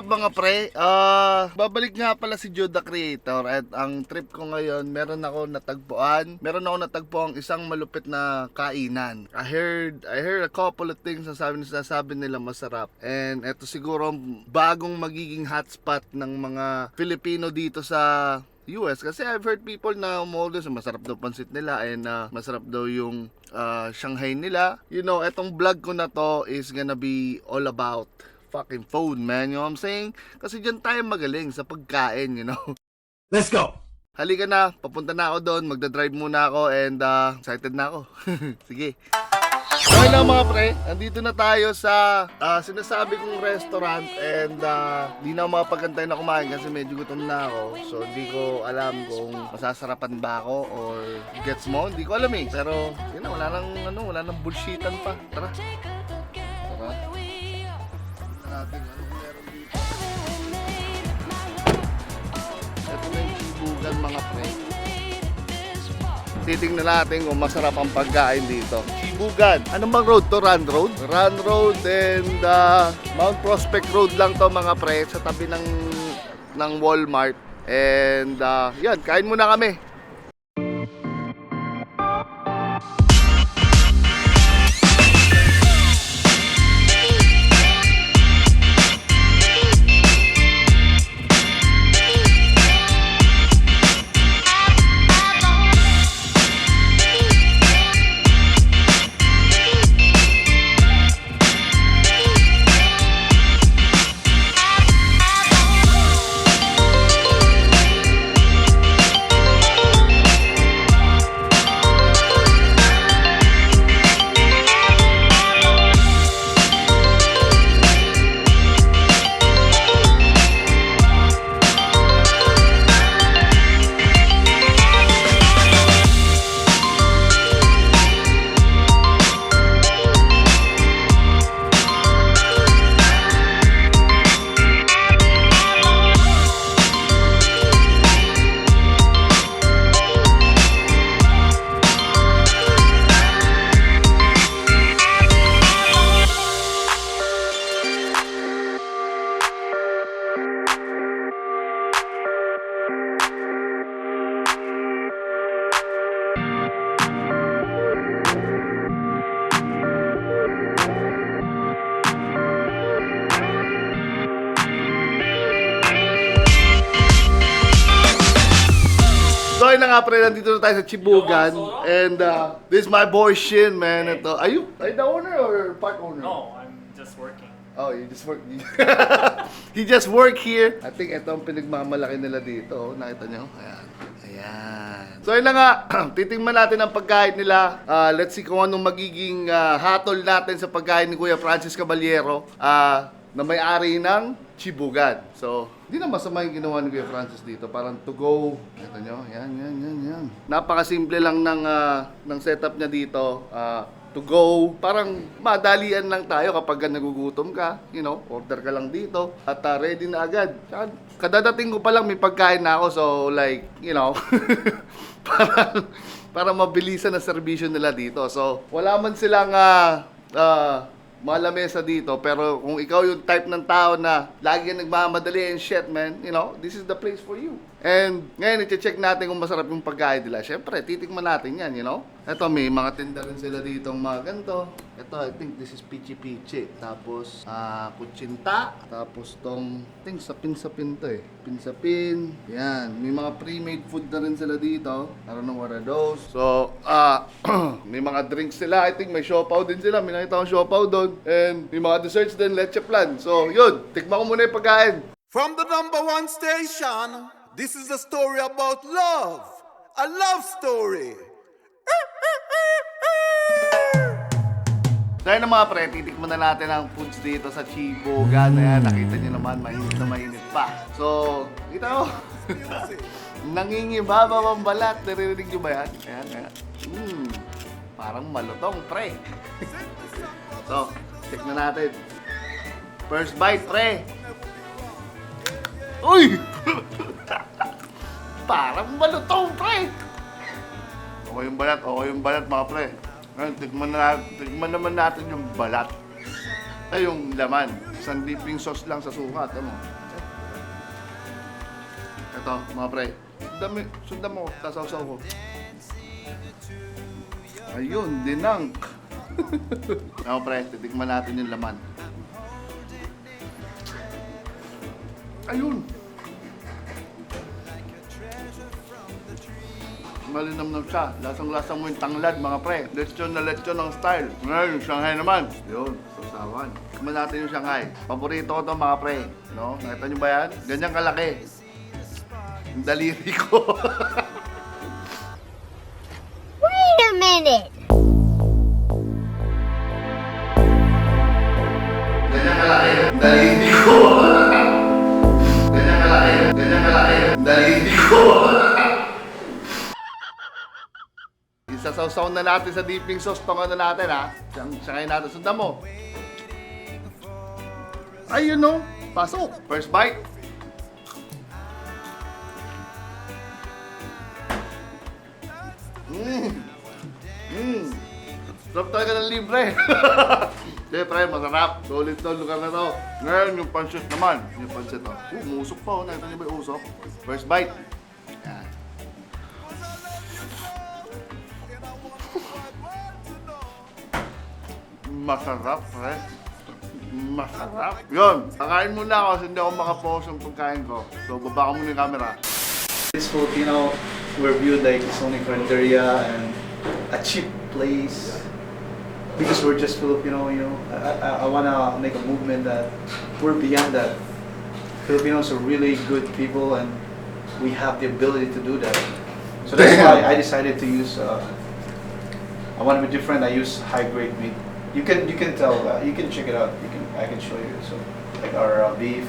up mga pre? Babalik nga pala si Jude the Creator at ang trip ko ngayon, meron ako natagpuan isang malupit na kainan. I heard a couple of things na sabi nila masarap. And eto siguro bagong magiging hotspot ng mga Filipino dito sa US kasi I've heard people na umorder sa masarap daw pansit nila and masarap daw yung Shanghai nila. You know, etong vlog ko na to is gonna be all about fucking food, man. You know what I'm saying? Kasi dyan tayo magaling sa pagkain, you know. Let's go! Halika na, papunta na ako doon, magdadrive muna ako and excited na ako. Sige. Okay lang mga pre, andito na tayo sa sinasabi kong restaurant and di na ako makapagantay na kumain kasi medyo gutom na ako. So hindi ko alam kung masasarapan ba ako or gets mo, hindi ko alam eh. Pero yun na, wala nang bullshitan pa. Tara. Tara. Tignan natin anong meron dito. Ito na yung Chibugan mga pre. Titingnan natin kung masarap ang pagkain dito. Chibugan. Anong bang road to? Run Road? Run Road and Mount Prospect Road lang to mga pre. Sa tabi ng Walmart. And yan, kain muna kami. So yun na nga pre, nandito na tayo sa Chibugan. And this is my boy Shin, man. Ito, are you the owner or part owner? No, I'm just working. Oh, you just work. You just work here. I think ito ang pinagmamalaki nila dito. Nakita nyo? Ayan. Ayan. So yun na nga, titingnan natin ang pagkain nila. Let's see kung anong magiging hatol natin sa pagkain ni Kuya Francis Caballero na may-ari ng Chibugan. So, hindi na masama yung ginawa ni Kuya Francis dito. Parang to go. Ito nyo, yan. Napakasimple lang ng setup niya dito. To go. Parang madalian lang tayo kapag nagugutom ka. You know, order ka lang dito. At ready na agad. Kadadating ko pa lang may pagkain na ako. So, like, you know, parang mabilisan na serbisyo nila dito. So, wala man silang malamesa dito, pero kung ikaw yung type ng tao na lagi nagmamadali and shit, man, you know, this is the place for you. And ngayon, i-check natin kung masarap yung pagkain nila. Siyempre, titikman natin yan, you know. Ito, may mga tinda rin sila dito mga ganito. Ito, I think this is pichi-pichi. Tapos, kutsinta. Tapos tong, I think sapin-sapin to eh. Pinsapin. Yan. May mga pre-made food na rin sila dito. I don't know what are those. So, may mga drinks sila. I think may siopaw din sila. May nakita akong siopaw doon. And may mga desserts din, leche plan. So, yun. Tikman ko muna yung pagkain. From the #1 station, this is a story about love. A love story. Dahil na mga pre, titikman na natin ang foods dito sa Chibugan. Ayan, nakita nyo naman, mainit na mainit pa. So, kita mo. Nangingibabaw ang balat. Naririnig nyo ba yan? Ayan. Parang malutong, pre. So, check na natin. First bite, pre. Uy! Parang malutong, pre. Okay yung balat mga pre. Ngayon, tikman naman natin yung balat. Ay, yung laman. Isang dipping sauce lang sa suka. Ano? Ito, mga pre. Sundan mo, sasaw-saw ko. Ayun, dinang. Mga pre, titikman natin yung laman. Ayun. Malinamnam siya. Lasang-lasang mo yung tanglad, mga pre. Lechon na lechon ng style. Ngayon, yung Shanghai naman. Yun, sasawan. Tikman natin yung Shanghai. Paborito ko ito, mga pre. No? Nakita nyo ba yan? Ganyan kalaki. Yung daliri ko. Wait a minute. Ganyan kalaki. Yung daliri ko. Ganyan kalaki. Ganyan kalaki. Yung daliri ko. Isasawsaw na natin sa dipping sauce tong ano natin, ha. Siyangay natin. Sundan mo. Ayun, no. Pasok. First bite. Sarap talaga ng libre. Siyempre, masarap. Solid to, lugar na to. Ngayon, yung pancit naman. Yung pancit, oh. Umusok pa, oh. Nakita niyo ba yung usok? First bite. Yan. Masarap, pre. Masarap. Yun, kakain muna ako kasi hindi ako makapost yung pagkain ko. So, baba ko muna yung camera. This Filipino, we're viewed like it's only Carinderia and a cheap place because we're just Filipino, you know. I want to make a movement that we're beyond that. Filipinos are really good people and we have the ability to do that. So that's why I decided to use, I want to be different, I use high-grade meat. You can tell, you can check it out, I can show you. So like our beef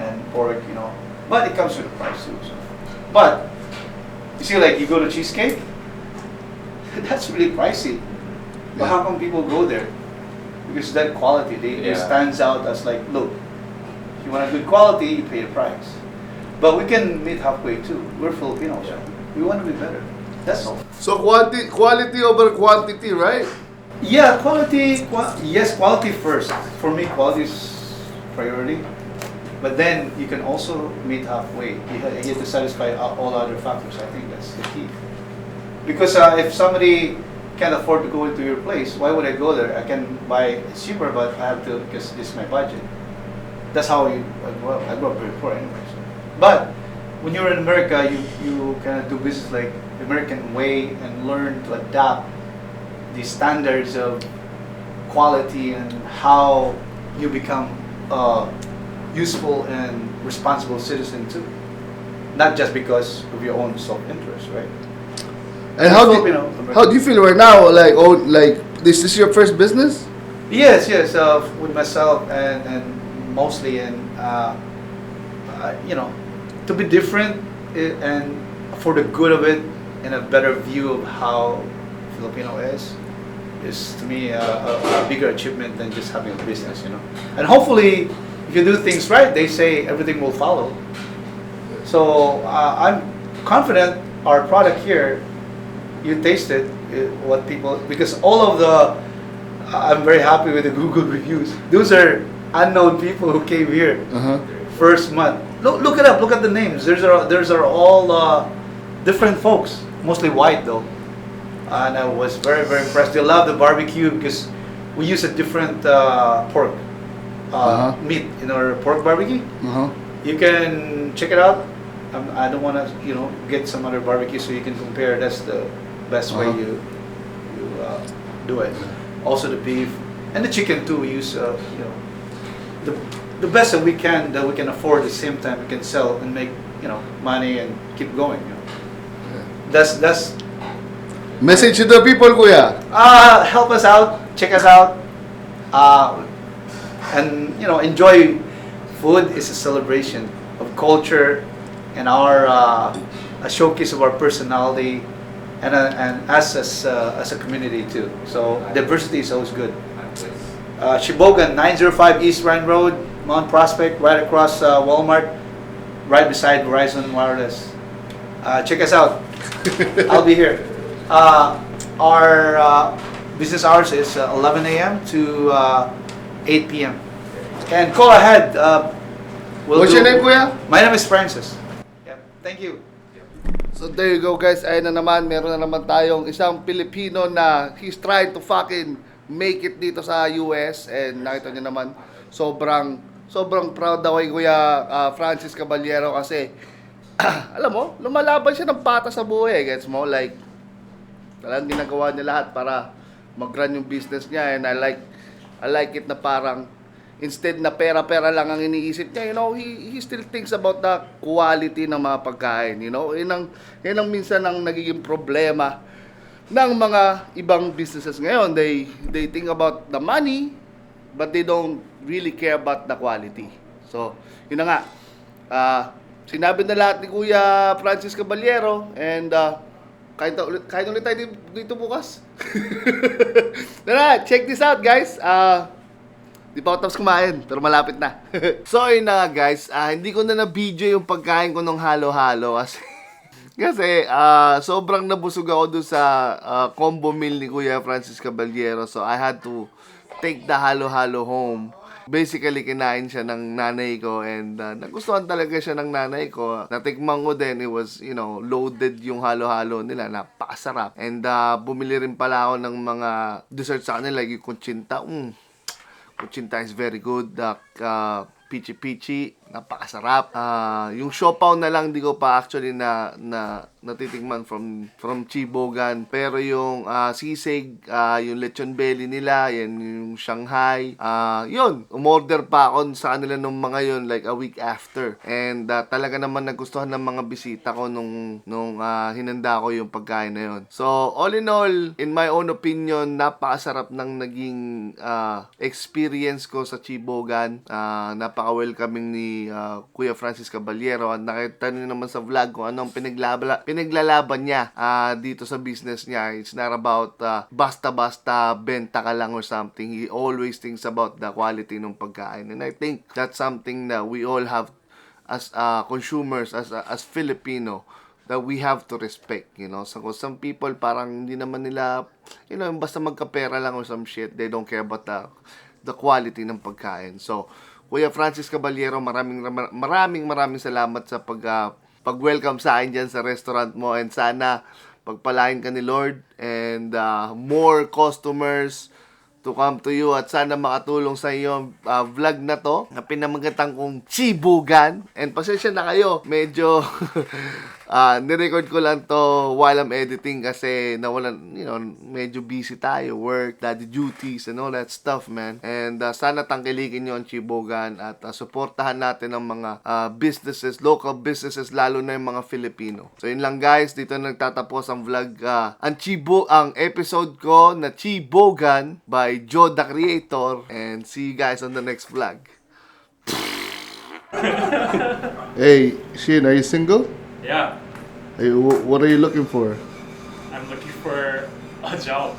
and pork, you know. But it comes with a price too. So. But you see, like you go to Cheesecake, that's really pricey. But how come people go there? Because that quality, it stands out as like, look, if you want a good quality, you pay the price. But we can meet halfway too. We're Filipinos. We want to be better. That's all. So, quality over quantity, right? Yeah, quality. Yes, quality first. For me, quality is priority. But then you can also meet halfway. You have to satisfy all other factors. I think that's the key. Because if somebody can't afford to go into your place, why would I go there? I can buy cheaper, but I have to because this is my budget. That's how I grew up very poor anyway. So. But when you're in America, you kind of do business like the American way and learn to adapt the standards of quality and how you become useful and responsible citizen too. Not just because of your own self-interest, right? And how do you feel right now? Like this is your first business? Yes, with myself and mostly you know, to be different and for the good of it and a better view of how Filipino is to me a bigger achievement than just having a business, you know. And hopefully, if you do things right, they say everything will follow. So I'm confident our product here, you taste it, what people, because all of the, I'm very happy with the Google reviews. Those are unknown people who came here first month. Look it up, look at the names. There's are all different folks, mostly white though. And I was very, very impressed. They love the barbecue because we use a different pork meat in our pork barbecue. You can check it out. I don't want to, you know, get some other barbecue so you can compare. That's the best way you do it. Also the beef and the chicken too. We use, you know, the best that we can afford. At the same time, we can sell and make, you know, money and keep going. You know. That's Message to the people, kuya. help us out, check us out, and you know, enjoy. Food is a celebration of culture and our a showcase of our personality, and us as a community too. So diversity is always good. Shibogan, 905 East Rhine Road, Mount Prospect, right across Walmart, right beside Verizon Wireless. Check us out. I'll be here. Our business hours is 11 a.m. to 8 p.m. And call ahead. What's your name, kuya? My name is Francis. Yeah. Thank you. So there you go guys, ayun na naman, meron na naman tayong isang Pilipino na he's trying to fucking make it dito sa US. And nakita nyo naman, sobrang proud daw kay Kuya Francis Caballero kasi alam mo, lumalaban siya ng pata sa buhay, gets mo? Like, talagang ginagawa niya lahat para mag-run yung business niya. And I like it na parang instead na pera-pera lang ang iniisip niya, you know, he still thinks about the quality ng mga pagkain, you know. Yun ang minsan ang nagiging problema ng mga ibang businesses ngayon. They think about the money, but they don't really care about the quality. So, yun na nga. Sinabi na lahat ni Kuya Francis Caballero, and kain ulit tayo dito bukas. Tara, check this out guys. Di pa ako tapos kumain, pero malapit na. So, yun na guys, hindi ko na na-video yung pagkain ko nung halo-halo kasi sobrang nabusog ako dun sa combo meal ni Kuya Francis Caballero. So, I had to take the halo-halo home. Basically, kinain siya ng nanay ko, and nagustuhan talaga siya ng nanay ko. Natikman ko din, it was, you know, loaded yung halo-halo nila, napakasarap. And bumili rin pala ako ng mga desserts sa kanila, like yung kuchinta. Kuchinta is very good. Pichi-pichi, napakasarap. Yung siopaw na lang, di ko pa actually natitikman from Chibogan. Pero yung sisig, yung lechon belly nila, yan yung Shanghai. Yun, umorder pa ako sa kanila nung mga yun, like a week after. And talaga naman nagustuhan ng mga bisita ko nung hinanda ko yung pagkain na yun. So, all in all, in my own opinion, napakasarap ng naging experience ko sa Chibogan. Napaka-welcoming ni Kuya Francis Caballero, at nakita niyo naman sa vlog ko anong pinaglalaban niya dito sa business niya. It's not about basta-basta benta ka lang or something. He always thinks about the quality ng pagkain, and I think that's something that we all have as consumers, as Filipino, that we have to respect, you know. So some people parang hindi naman nila, you know, basta magkapera lang or some shit, they don't care about the quality ng pagkain. So Kuya Francis Caballero, maraming salamat sa pag-welcome sa akin dyan sa restaurant mo, and sana pagpalain ka ni Lord, and more customers to come to you, at sana makatulong sa iyo vlog na to na pinamagatang kong Chibogan. And pasensya na kayo, medyo nirecord ko lang to while I'm editing kasi nawalan, you know, medyo busy tayo, work, daddy duties and all that stuff, man. And sana tangkilikin nyo ang Chibogan, at suportahan natin ang mga businesses, local businesses, lalo na yung mga Filipino. So yun lang guys, dito nagtatapos ang vlog, ang episode ko na Chibogan by Joe the Creator, and see you guys on the next vlog. Hey, Shin, are you single? Yeah, Hey, what are you looking for? I'm looking for a job.